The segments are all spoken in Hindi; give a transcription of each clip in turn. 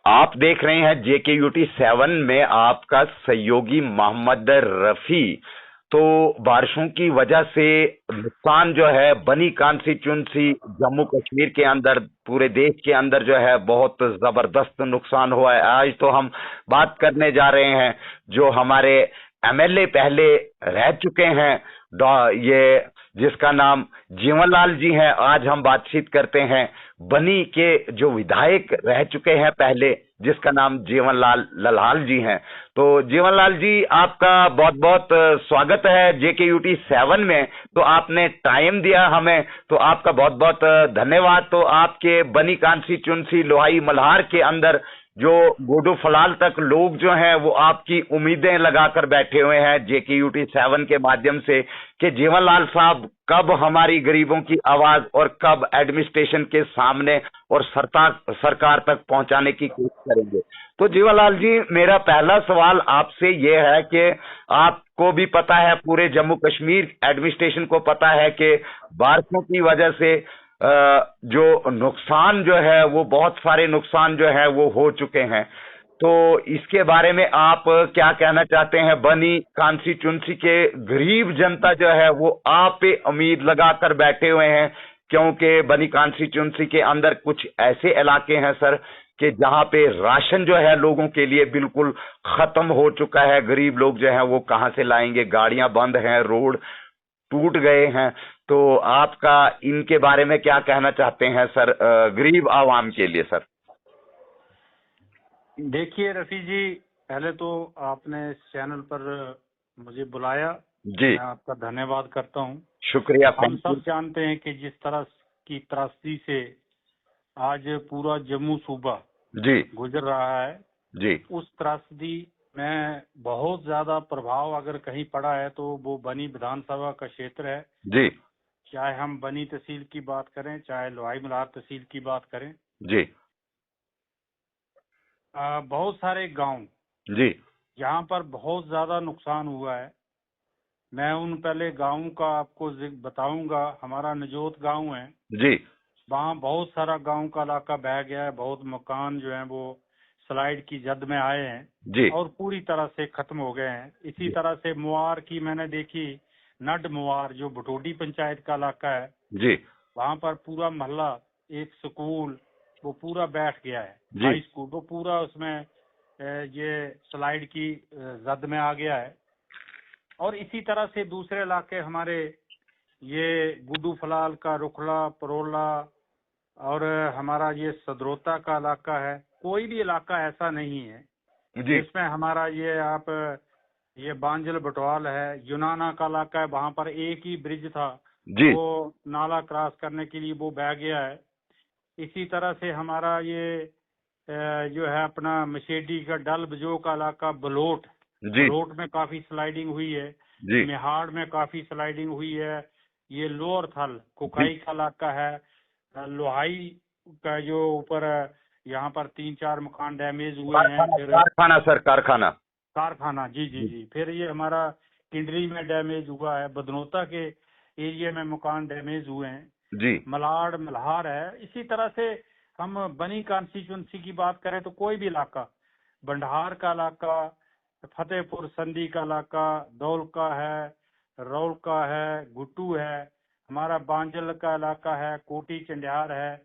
आप देख रहे हैं JKUT 7 में आपका सहयोगी मोहम्मद रफी। तो बारिशों की वजह से नुकसान जो है बनी कॉन्स्टिट्यूंसी जम्मू कश्मीर के अंदर, पूरे देश के अंदर जो है बहुत जबरदस्त नुकसान हुआ है। आज तो हम बात करने जा रहे हैं जो हमारे MLA पहले रह चुके हैं, ये जिसका नाम जीवनलाल जी हैं। आज हम बातचीत करते हैं बनी के जो विधायक रह चुके हैं पहले, जिसका नाम जीवनलाल लल्हाल जी हैं। तो जीवनलाल जी, आपका बहुत बहुत स्वागत है JKUT 7 में। तो आपने टाइम दिया हमें, तो आपका बहुत बहुत धन्यवाद। तो आपके बनी कॉन्स्टिट्यूंसी लोहाई मल्हार के अंदर जो गोडू फलाल तक लोग जो हैं वो आपकी उम्मीदें लगाकर बैठे हुए हैं JKUT 7 के माध्यम से कि जीवनलाल साहब कब हमारी गरीबों की आवाज और कब एडमिनिस्ट्रेशन के सामने और सरकार तक पहुंचाने की कोशिश करेंगे। तो जीवनलाल जी, मेरा पहला सवाल आपसे ये है कि आपको भी पता है, पूरे जम्मू कश्मीर एडमिनिस्ट्रेशन को पता है कि बारिशों की वजह से जो नुकसान जो है वो बहुत सारे नुकसान जो है वो हो चुके हैं। तो इसके बारे में आप क्या कहना चाहते हैं? बनी कॉन्स्टिट्यूंसी के गरीब जनता जो है वो आप पे उम्मीद लगाकर बैठे हुए हैं, क्योंकि बनी कॉन्स्टिट्यूंसी के अंदर कुछ ऐसे इलाके हैं सर कि जहां पे राशन जो है लोगों के लिए बिल्कुल खत्म हो चुका है। गरीब लोग जो है वो कहां से लाएंगे? गाड़ियां बंद हैं, रोड टूट गए हैं। तो आपका इनके बारे में क्या कहना चाहते हैं सर, गरीब आवाम के लिए सर? देखिए रफी जी, पहले तो आपने इस चैनल पर मुझे बुलाया जी, मैं आपका धन्यवाद करता हूँ। शुक्रिया। हम सब जानते हैं कि जिस तरह की त्रासदी से आज पूरा जम्मू सूबा जी गुजर रहा है, जी उस त्रासदी में बहुत ज्यादा प्रभाव अगर कहीं पड़ा है तो वो बनी विधानसभा का क्षेत्र है। जी चाहे हम बनी तहसील की बात करें, चाहे लोहाई मल्हार तहसील की बात करें, जी बहुत सारे गांव जी यहाँ पर बहुत ज्यादा नुकसान हुआ है। मैं उन पहले गांव का आपको बताऊंगा। हमारा नजोत गांव है जी वहाँ बहुत सारा गांव का इलाका बह गया है। बहुत मकान जो है वो स्लाइड की जद में आए हैं जी और पूरी तरह से खत्म हो गए हैं। इसी तरह से मुआर की मैंने देखी, नड मुआर जो भटोडी पंचायत का इलाका है, जी वहाँ पर पूरा मोहल्ला, एक स्कूल वो पूरा बैठ गया है, जी हाई स्कूल वो पूरा उसमें ये स्लाइड की जद में आ गया है। और इसी तरह से दूसरे इलाके हमारे ये गुड्डू फलाल का रुखला परोला और हमारा ये सदरोता का इलाका है। कोई भी इलाका ऐसा नहीं है जी जिसमें हमारा ये आप ये बांजल बटवाल है, यूनाना का इलाका है, वहां पर एक ही ब्रिज था, जी वो नाला क्रॉस करने के लिए वो बह गया है। इसी तरह से हमारा ये जो है अपना मशेडी का डल बजो का इलाका, बलोट में काफी स्लाइडिंग हुई है, जी मेहाड़ में काफी स्लाइडिंग हुई है। ये लोअर थल कुकाई का इलाका है, लोहाई का जो ऊपर यहाँ पर 3-4 मकान डैमेज हुए हैं। फिर कारखाना सर, कारखाना। जी जी जी। फिर ये हमारा किंडरी में डैमेज हुआ है, बदनौता के एरिया में मकान डैमेज हुए हैं, जी मलाड मल्हार है। इसी तरह से हम बनी कॉन्स्टिट्यूंसी की बात करें तो कोई भी इलाका, बंडहार का इलाका, फतेहपुर संधी का इलाका, दौल का है, रौल का है, गुट्टू है, हमारा बांजल का इलाका है, कोटी चंडियार है,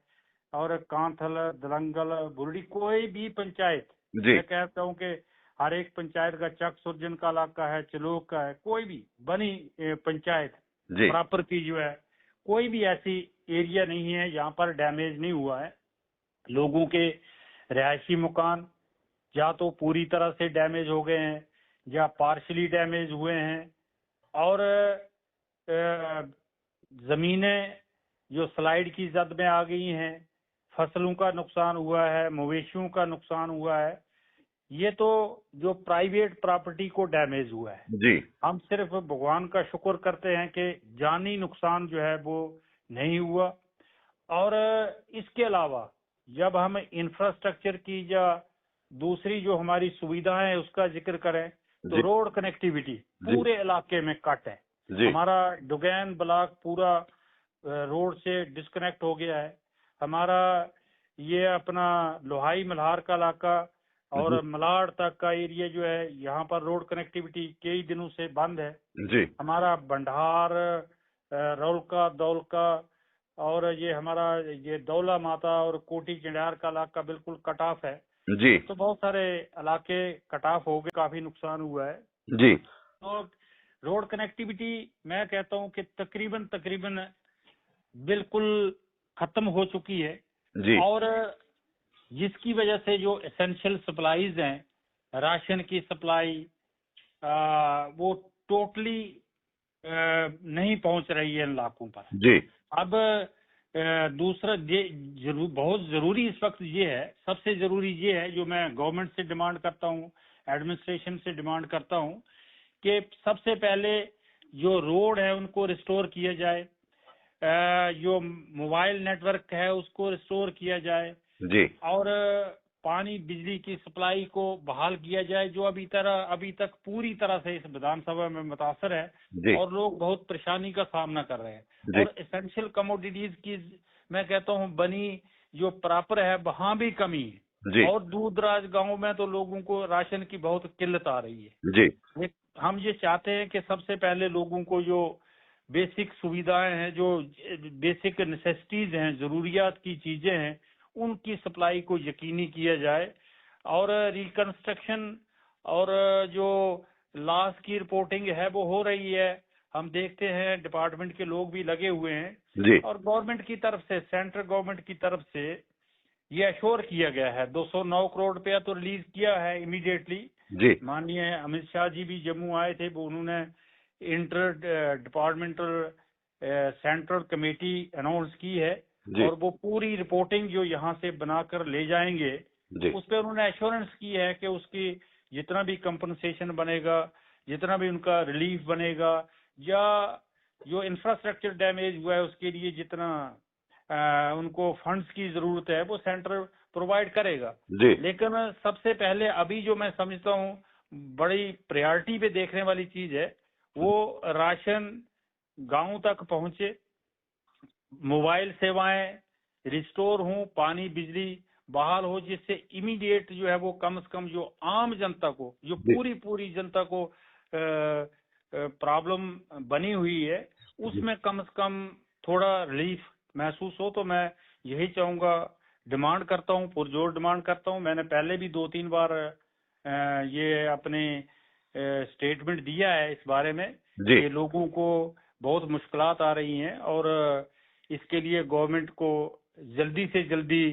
और कांथल, दलंगल, बुरडी, कोई भी पंचायत, जी मैं कहता हूँ कि हर एक पंचायत का, चक सुरजन का इलाका है, चलोक का है, कोई भी बनी पंचायत जी प्रॉपर की जो है, कोई भी ऐसी एरिया नहीं है यहाँ पर डैमेज नहीं हुआ है। लोगों के रिहायशी मकान या तो पूरी तरह से डैमेज हो गए हैं या पार्शली डैमेज हुए हैं, और जमीनें जो स्लाइड की जद में आ गई हैं, फसलों का नुकसान हुआ है, मवेशियों का नुकसान हुआ है। ये तो जो प्राइवेट प्रॉपर्टी को डैमेज हुआ है। जी हम सिर्फ भगवान का शुक्र करते हैं कि जानी नुकसान जो है वो नहीं हुआ। और इसके अलावा जब हम इंफ्रास्ट्रक्चर की या दूसरी जो हमारी सुविधाएं है उसका जिक्र करें तो जी रोड कनेक्टिविटी पूरे इलाके में कट है। जी हमारा डुगैन ब्लॉक पूरा रोड से डिस्कनेक्ट हो गया है। हमारा ये अपना लोहाई मल्हार का इलाका और मलाड तक का एरिया जो है, यहाँ पर रोड कनेक्टिविटी कई दिनों से बंद है जी हमारा। बंडार, रौलका, दौलका और ये हमारा ये दौला माता और कोटी चिड़ियार का इलाका बिल्कुल कट ऑफ है। जी तो बहुत सारे इलाके कट ऑफ हो गए, काफी नुकसान हुआ है। जी तो रोड कनेक्टिविटी मैं कहता हूँ कि तकरीबन तकरीबन बिल्कुल खत्म हो चुकी है। जी और जिसकी वजह से जो एसेंशियल सप्लाईज हैं, राशन की सप्लाई, वो टोटली नहीं पहुंच रही है इन इलाकों पर। जी अब दूसरा बहुत जरूरी इस वक्त ये है, सबसे जरूरी ये है जो मैं गवर्नमेंट से डिमांड करता हूँ, एडमिनिस्ट्रेशन से डिमांड करता हूँ कि सबसे पहले जो रोड है उनको रिस्टोर किया जाए, जो मोबाइल नेटवर्क है उसको रिस्टोर किया जाए, जी और पानी बिजली की सप्लाई को बहाल किया जाए, जो अभी तक पूरी तरह से इस विधानसभा में मुतासर है जी और लोग बहुत परेशानी का सामना कर रहे हैं। जी और एसेंशियल कमोडिटीज की मैं कहता हूँ बनी जो प्रॉपर है वहां भी कमी है, जी और दूर दराज गाँव में तो लोगों को राशन की बहुत किल्लत आ रही है। जी हम ये चाहते हैं कि सबसे पहले लोगों को जो बेसिक सुविधाएं हैं, जो बेसिक नेसेसिटीज हैं, जरूरियात की चीजें हैं, उनकी सप्लाई को यकीनी किया जाए। और रिकंस्ट्रक्शन और जो लॉस की रिपोर्टिंग है वो हो रही है, हम देखते हैं डिपार्टमेंट के लोग भी लगे हुए हैं। जी और गवर्नमेंट की तरफ से, सेंट्रल गवर्नमेंट की तरफ से ये अश्योर किया गया है, 209 करोड़ रुपया तो रिलीज किया है इमीडिएटली। जी माननीय अमित शाह जी भी जम्मू आए थे, वो उन्होंने inter departmental central committee announce की है, जी और वो पूरी रिपोर्टिंग जो यहाँ से बनाकर ले जाएंगे जी उस पर उन्होंने एश्योरेंस की है कि उसकी जितना भी कंपनसेशन बनेगा, जितना भी उनका रिलीफ बनेगा, या जो इंफ्रास्ट्रक्चर डैमेज हुआ है उसके लिए जितना उनको फंड्स की जरूरत है वो सेंटर प्रोवाइड करेगा। जी लेकिन सबसे पहले अभी जो मैं समझता हूँ बड़ी प्रायोरिटी पे देखने वाली चीज है, वो राशन गांव तक पहुंचे, मोबाइल सेवाएं रिस्टोर हों, पानी बिजली बहाल हो, जिससे इमीडिएट जो है वो कम से कम जो आम जनता को, जो जी पूरी जनता को प्रॉब्लम बनी हुई है, उसमें कम से कम थोड़ा रिलीफ महसूस हो। तो मैं यही चाहूंगा, डिमांड करता हूँ, पुरजोर डिमांड करता हूँ। मैंने पहले भी 2-3 बार ये अपने स्टेटमेंट दिया है इस बारे में जी कि लोगों को बहुत मुश्किलात आ रही हैं, और इसके लिए गवर्नमेंट को जल्दी से जल्दी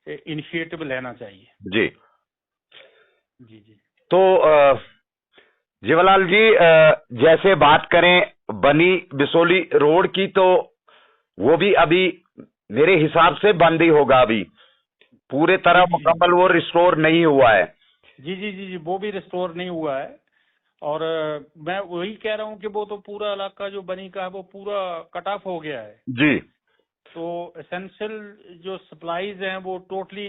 इनिशिएटिव लेना चाहिए। जी जी जी। तो जीवनलाल जी, जैसे बात करें बनी बिसोली रोड की, तो वो भी अभी मेरे हिसाब से बंद ही होगा, अभी पूरे तरह मुकम्मल वो रिस्टोर नहीं हुआ है। जी जी जी जी, वो भी रिस्टोर नहीं हुआ है। और मैं वही कह रहा हूँ कि वो तो पूरा इलाका जो बनी का है वो पूरा कट ऑफ हो गया है। जी तो एसेंशियल जो सप्लाईज हैं वो टोटली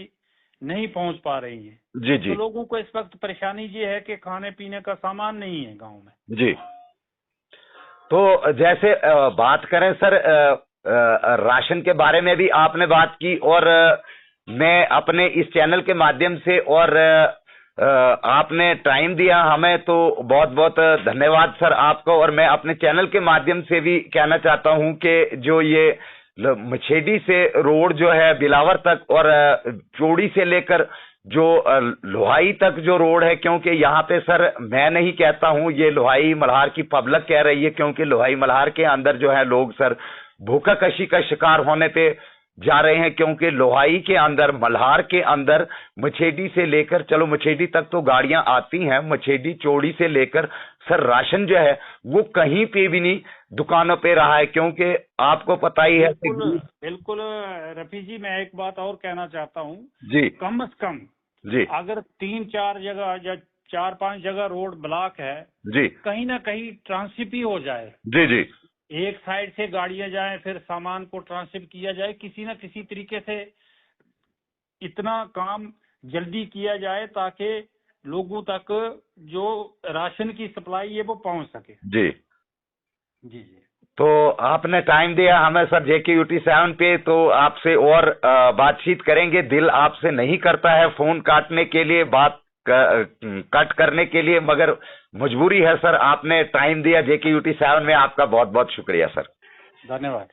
नहीं पहुंच पा रही हैं। जी जी तो लोगों को इस वक्त परेशानी ये है कि खाने पीने का सामान नहीं है गांव में। जी। तो जैसे बात करें सर, राशन के बारे में भी आपने बात की, और मैं अपने इस चैनल के माध्यम से, और आपने टाइम दिया हमें, तो बहुत बहुत धन्यवाद सर आपको। और मैं अपने चैनल के माध्यम से भी कहना चाहता हूं कि जो ये मछेडी से रोड जो है बिलावर तक, और चोड़ी से लेकर जो लोहाई तक जो रोड है, क्योंकि यहाँ पे सर मैं नहीं कहता हूँ, ये लोहाई मल्हार की पब्लिक कह रही है, क्योंकि लोहाई मल्हार के अंदर जो है लोग सर भूखा कशी का शिकार होने पे जा रहे हैं, क्योंकि लोहाई के अंदर, मल्हार के अंदर मछेडी से लेकर, चलो मछेडी तक तो गाड़ियां आती हैं, मछेडी चोड़ी से लेकर सर राशन जो है वो कहीं पे भी नहीं दुकानों पे रहा है, क्योंकि आपको पता ही है। बिल्कुल बिल्कुल रफी जी, मैं एक बात और कहना चाहता हूँ जी कम से कम जी अगर 3-4 जगह या 4-5 जगह रोड ब्लॉक है, जी कहीं ना कहीं ट्रांसशिप ही हो जाए। जी जी एक साइड से गाड़ियां जाएं, फिर सामान को ट्रांसशिप किया जाए, किसी न किसी तरीके से इतना काम जल्दी किया जाए ताकि लोगों तक जो राशन की सप्लाई है वो पहुंच सके। जी जी जी। तो आपने टाइम दिया हमें सर JKUT 7 पे, तो आपसे और बातचीत करेंगे। दिल आपसे नहीं करता है फोन काटने के लिए, बात कट करने के लिए, मगर मजबूरी है सर। आपने टाइम दिया JKUT 7 में, आपका बहुत बहुत शुक्रिया सर। धन्यवाद।